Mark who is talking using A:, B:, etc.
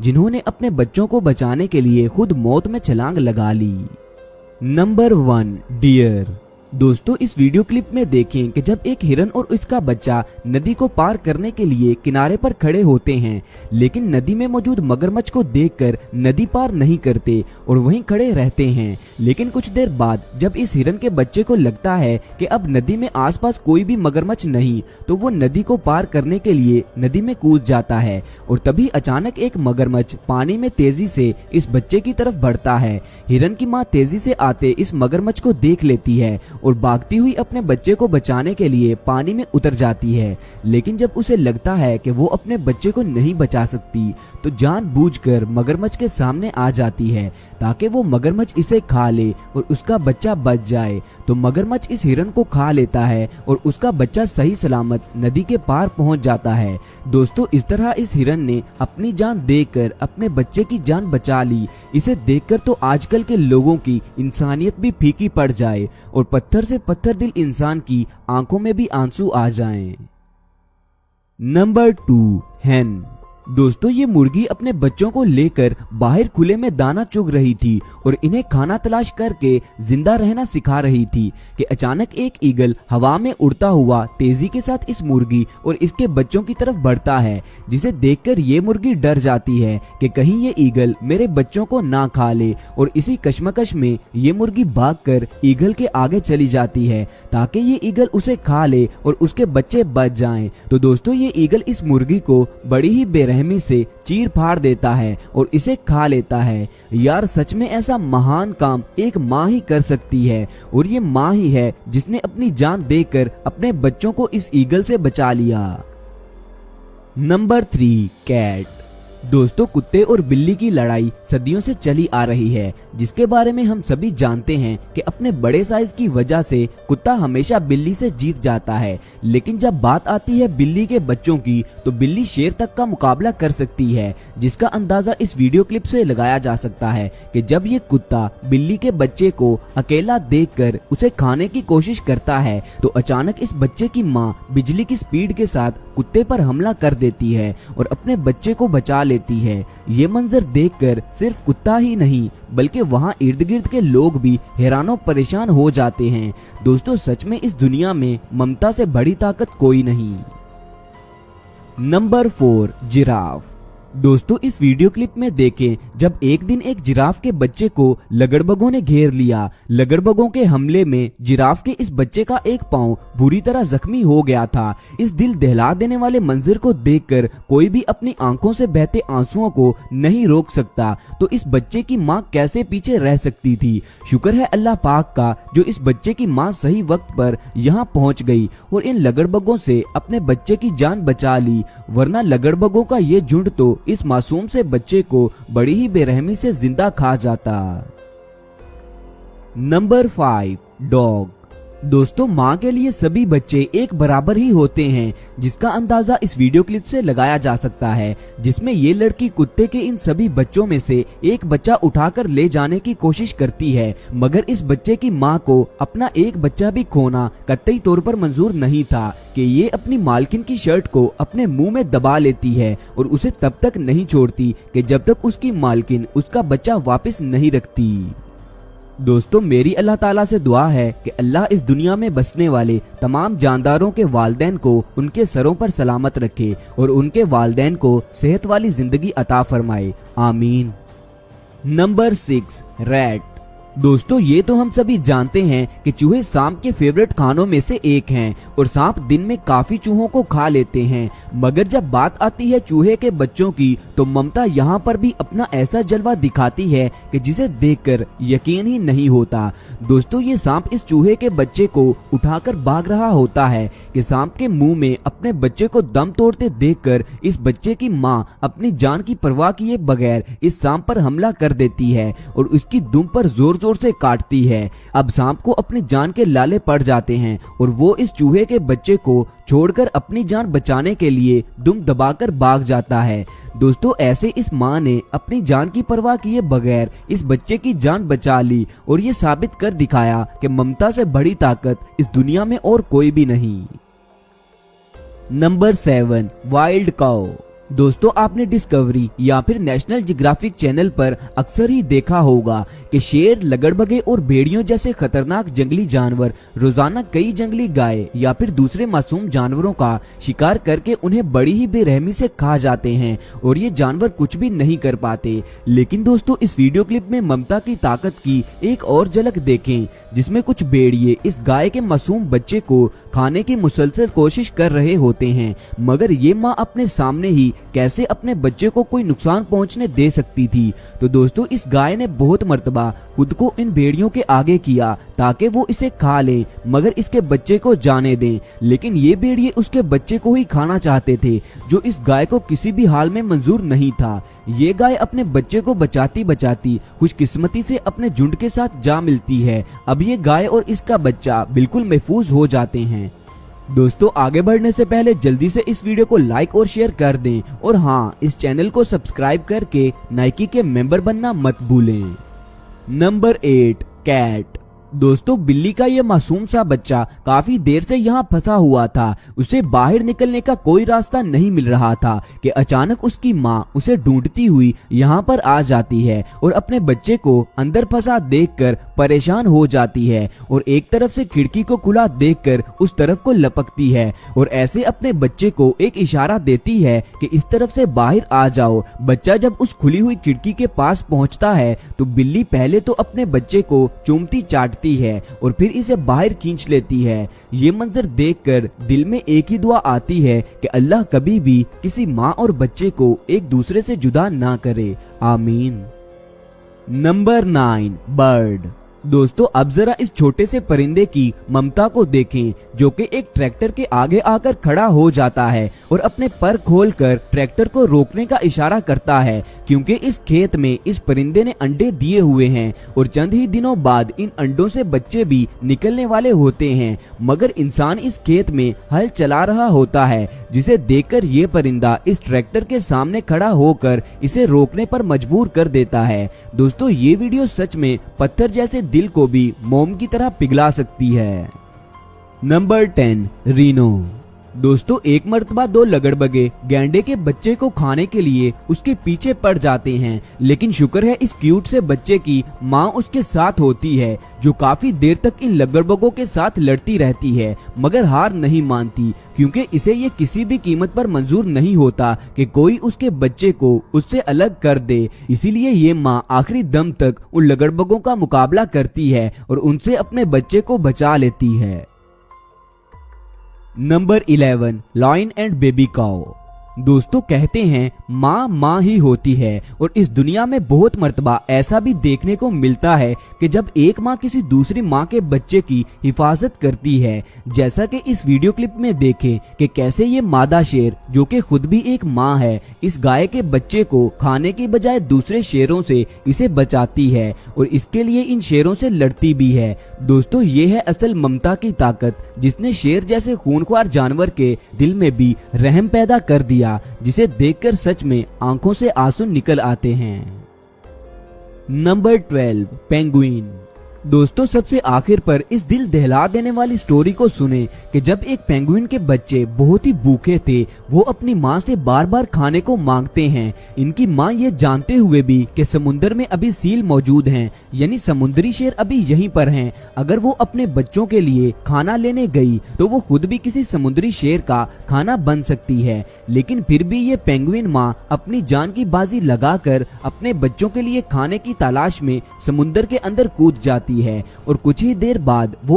A: जिन्होंने अपने बच्चों को बचाने के लिए खुद मौत में छलांग लगा ली। Number 1, dear. दोस्तों इस वीडियो क्लिप में देखें कि जब एक हिरन और उसका बच्चा नदी को पार करने के लिए किनारे पर खड़े होते हैं, लेकिन नदी में मौजूद मगरमच्छ को देखकर नदी पार नहीं करते और वहीं खड़े रहते हैं। लेकिन कुछ देर बाद जब इस हिरन के बच्चे को लगता है कि अब नदी में आसपास कोई भी मगरमच्छ नहीं, तो वो नदी को पार करने के लिए नदी में कूद जाता है और तभी अचानक एक मगरमच्छ पानी में तेजी से इस बच्चे की तरफ बढ़ता है। हिरन की माँ तेजी से आते इस मगरमच्छ को देख लेती है और भागती हुई अपने बच्चे को बचाने के लिए पानी में उतर जाती है। लेकिन जब उसे लगता है कि वो अपने बच्चे को नहीं बचा सकती, तो जानबूझकर मगरमच्छ के सामने आ जाती है ताकि वो मगरमच्छ इसे खा ले और उसका बच्चा बच जाए। तो मगरमच्छ इस हिरन को खा लेता है और उसका बच्चा सही सलामत नदी के पार पहुंच जाता है। दोस्तों इस तरह इस हिरन ने अपनी जान देकर अपने बच्चे की जान बचा ली। इसे देखकर तो आजकल के लोगों की इंसानियत भी फीकी पड़ जाए और पत्थर से पत्थर दिल इंसान की आंखों में भी आंसू आ जाएं। नंबर 2, हैन। दोस्तों ये मुर्गी अपने बच्चों को लेकर बाहर खुले में दाना चुग रही थी और इन्हें खाना तलाश करके जिंदा रहना सिखा रही थी कि अचानक एक ईगल हवा में उड़ता हुआ तेजी के साथ इस मुर्गी और इसके बच्चों की तरफ बढ़ता है, जिसे देखकर ये मुर्गी डर जाती है कि कहीं ये ईगल मेरे बच्चों को ना खा ले। और इसी कश्मकश में ये मुर्गी भागकर ईगल के आगे चली जाती है ताकि ये ईगल उसे खा ले और उसके बच्चे बच जाएं। तो दोस्तों ये ईगल इस मुर्गी को बड़ी ही रहमी से चीर फाड़ देता है और इसे खा लेता है। यार सच में ऐसा महान काम एक माँ ही कर सकती है और ये माँ ही है जिसने अपनी जान देकर अपने बच्चों को इस ईगल से बचा लिया। Number 3, cat. दोस्तों कुत्ते और बिल्ली की लड़ाई सदियों से चली आ रही है, जिसके बारे में हम सभी जानते हैं कि अपने बड़े साइज की वजह से कुत्ता हमेशा बिल्ली से जीत जाता है। लेकिन जब बात आती है बिल्ली के बच्चों की, तो बिल्ली शेर तक का मुकाबला कर सकती है, जिसका अंदाजा इस वीडियो क्लिप से लगाया जा सकता है कि जब ये कुत्ता बिल्ली के बच्चे को अकेला देखकर उसे खाने की कोशिश करता है, तो अचानक इस बच्चे की माँ बिजली की स्पीड के साथ कुत्ते पर हमला कर देती है और अपने बच्चे को बचा लेती है। ये मंजर देखकर सिर्फ कुत्ता ही नहीं बल्कि वहाँ इर्द गिर्द के लोग भी हैरानो परेशान हो जाते हैं। दोस्तों सच में इस दुनिया में ममता से बड़ी ताकत कोई नहीं। Number 4, giraffe. दोस्तों इस वीडियो क्लिप में देखें जब एक दिन एक जिराफ के बच्चे को लगड़बगों ने घेर लिया। लगड़बगों के हमले में जिराफ के इस बच्चे का एक पांव बुरी तरह जख्मी हो गया था। इस दिल दहला देने वाले मंजर को देखकर कोई भी अपनी आंखों से बहते आंसुओं को नहीं रोक सकता, तो इस बच्चे की माँ कैसे पीछे रह सकती थी। शुक्र है अल्लाह पाक का जो इस बच्चे की माँ सही वक्त पर यहाँ पहुँच गई और इन लगड़बगों से अपने बच्चे की जान बचा ली, वरना लगड़बगों का ये झुंड तो इस मासूम से बच्चे को बड़ी ही बेरहमी से जिंदा खा जाता। Number 5, dog. दोस्तों माँ के लिए सभी बच्चे एक बराबर ही होते हैं, जिसका अंदाजा इस वीडियो क्लिप से लगाया जा सकता है, जिसमें ये लड़की कुत्ते के इन सभी बच्चों में से एक बच्चा उठाकर ले जाने की कोशिश करती है, मगर इस बच्चे की माँ को अपना एक बच्चा भी खोना कतई तौर पर मंजूर नहीं था कि ये अपनी मालकिन की शर्ट को अपने मुंह में दबा लेती है और उसे तब तक नहीं छोड़ती कि जब तक उसकी मालकिन उसका बच्चा वापस नहीं रखती। दोस्तों मेरी अल्लाह ताला से दुआ है कि अल्लाह इस दुनिया में बसने वाले तमाम जानदारों के वालिदैन को उनके सरों पर सलामत रखे और उनके वालिदैन को सेहत वाली जिंदगी अता फरमाए, आमीन। Number 6, rat. दोस्तों ये तो हम सभी जानते हैं कि चूहे सांप के फेवरेट खानों में से एक हैं और सांप दिन में काफी चूहों को खा लेते हैं, मगर जब बात आती है चूहे के बच्चों की, तो ममता यहाँ पर भी अपना ऐसा जलवा दिखाती है कि जिसे देखकर यकीन ही नहीं होता। दोस्तों ये सांप इस चूहे के बच्चे को उठाकर भाग रहा होता है कि सांप के मुंह में अपने बच्चे को दम तोड़ते देखकर इस बच्चे की माँ अपनी जान की परवाह किए बगैर इस सांप पर हमला कर देती है और उसकी दुम पर जोर जोर से काटती है। अब सांप को अपनी जान के लाले पड़ जाते हैं और वो इस चूहे के बच्चे को छोड़कर अपनी जान बचाने के लिए दुम दबाकर भाग जाता है। दोस्तों ऐसे इस माँ ने अपनी जान की परवाह किए बगैर इस बच्चे की जान बचा ली और ये साबित कर दिखाया कि ममता से बड़ी ताकत इस दुनिया में और कोई भी नहीं। नंबर 7, वाइल्ड काऊ। दोस्तों आपने डिस्कवरी या फिर नेशनल जियोग्राफिक चैनल पर अक्सर ही देखा होगा कि शेर, लगड़बगे और भेड़ियों जैसे खतरनाक जंगली जानवर रोजाना कई जंगली गाय या फिर दूसरे मासूम जानवरों का शिकार करके उन्हें बड़ी ही बेरहमी से खा जाते हैं और ये जानवर कुछ भी नहीं कर पाते। लेकिन दोस्तों इस वीडियो क्लिप में ममता की ताकत की एक और झलक देखें, जिसमें कुछ भेड़िए इस गाय के मासूम बच्चे को खाने की मुसलसल कोशिश कर रहे होते हैं, मगर ये माँ अपने सामने ही कैसे अपने बच्चे को कोई नुकसान पहुंचने दे सकती थी। तो दोस्तों इस गाय ने बहुत मर्तबा खुद को इन भेड़ियों के आगे किया ताकि वो इसे खा ले, मगर इसके बच्चे को जाने दें। लेकिन ये भेड़िए उसके बच्चे को ही खाना चाहते थे, जो इस गाय को किसी भी हाल में मंजूर नहीं था। ये गाय अपने बच्चे को बचाती बचाती खुशकिस्मती से अपने झुंड के साथ जा मिलती है। अब ये गाय और इसका बच्चा बिल्कुल महफूज हो जाते हैं। दोस्तों आगे बढ़ने से पहले जल्दी से इस वीडियो को लाइक और शेयर कर दें, और हाँ, इस चैनल को सब्सक्राइब करके नाइकी के मेंबर बनना मत भूलें। Number 8, cat. दोस्तों बिल्ली का ये मासूम सा बच्चा काफी देर से यहाँ फंसा हुआ था। उसे बाहर निकलने का कोई रास्ता नहीं मिल रहा था कि अचानक उसकी माँ उसे ढूंढती हुई यहाँ पर आ जाती है और अपने बच्चे को अंदर फंसा देखकर परेशान हो जाती है और एक तरफ से खिड़की को खुला देखकर उस तरफ को लपकती है और ऐसे अपने बच्चे को एक इशारा देती है कि इस तरफ से बाहर आ जाओ। बच्चा जब उस खुली हुई खिड़की के पास पहुँचता है तो बिल्ली पहले तो अपने बच्चे को चूमती चाटती है और फिर इसे बाहर खींच लेती है। ये मंजर देखकर दिल में एक ही दुआ आती है कि अल्लाह कभी भी किसी माँ और बच्चे को एक दूसरे से जुदा ना करे, आमीन। Number 9, bird. दोस्तों अब जरा इस छोटे से परिंदे की ममता को देखें, जो कि एक ट्रैक्टर के आगे आकर खड़ा हो जाता है और अपने पर खोलकर ट्रैक्टर को रोकने का इशारा करता है, क्योंकि इस खेत में इस परिंदे ने अंडे दिए हुए हैं और चंद ही दिनों बाद इन अंडों से बच्चे भी निकलने वाले होते हैं। मगर इंसान इस खेत में हल चला रहा होता है, जिसे देखकर ये परिंदा इस ट्रैक्टर के सामने खड़ा होकर इसे रोकने पर मजबूर कर देता है। दोस्तों ये वीडियो सच में पत्थर जैसे दिल को भी मोम की तरह पिघला सकती है। Number 10, Reno. दोस्तों एक मर्तबा 2 लगड़बगे गैंडे के बच्चे को खाने के लिए उसके पीछे पड़ जाते हैं, लेकिन शुक्र है इस क्यूट से बच्चे की माँ उसके साथ होती है, जो काफी देर तक इन लगड़बगों के साथ लड़ती रहती है मगर हार नहीं मानती, क्योंकि इसे ये किसी भी कीमत पर मंजूर नहीं होता कि कोई उसके बच्चे को उससे अलग कर दे। इसीलिए ये माँ आखिरी दम तक उन लगड़बगों का मुकाबला करती है और उनसे अपने बच्चे को बचा लेती है। नंबर 11, लायन एंड बेबी काऊ। दोस्तों कहते हैं माँ माँ ही होती है और इस दुनिया में बहुत मर्तबा ऐसा भी देखने को मिलता है कि जब एक माँ किसी दूसरी माँ के बच्चे की हिफाजत करती है, जैसा कि इस वीडियो क्लिप में देखें कि कैसे ये मादा शेर, जो कि खुद भी एक माँ है, इस गाय के बच्चे को खाने की बजाय दूसरे शेरों से इसे बचाती है और इसके लिए इन शेरों से लड़ती भी है। दोस्तों ये है असल ममता की ताकत, जिसने शेर जैसे खूंखार जानवर के दिल में भी रहम पैदा कर दिया, जिसे देखकर सच में आंखों से आंसू निकल आते हैं। Number 12, penguin. दोस्तों सबसे आखिर पर इस दिल दहला देने वाली स्टोरी को सुने कि जब एक पेंगुइन के बच्चे बहुत ही भूखे थे, वो अपनी माँ से बार बार खाने को मांगते हैं। इनकी माँ ये जानते हुए भी कि समुद्र में अभी सील मौजूद हैं, यानी समुद्री शेर अभी यहीं पर हैं, अगर वो अपने बच्चों के लिए खाना लेने गई तो वो खुद भी किसी समुद्री शेर का खाना बन सकती है। लेकिन फिर भी ये पेंगुइन माँ अपनी जान की बाजी लगाकर अपने बच्चों के लिए खाने की तलाश में समुद्र के अंदर कूद जाती है और कुछ ही देर बाद वो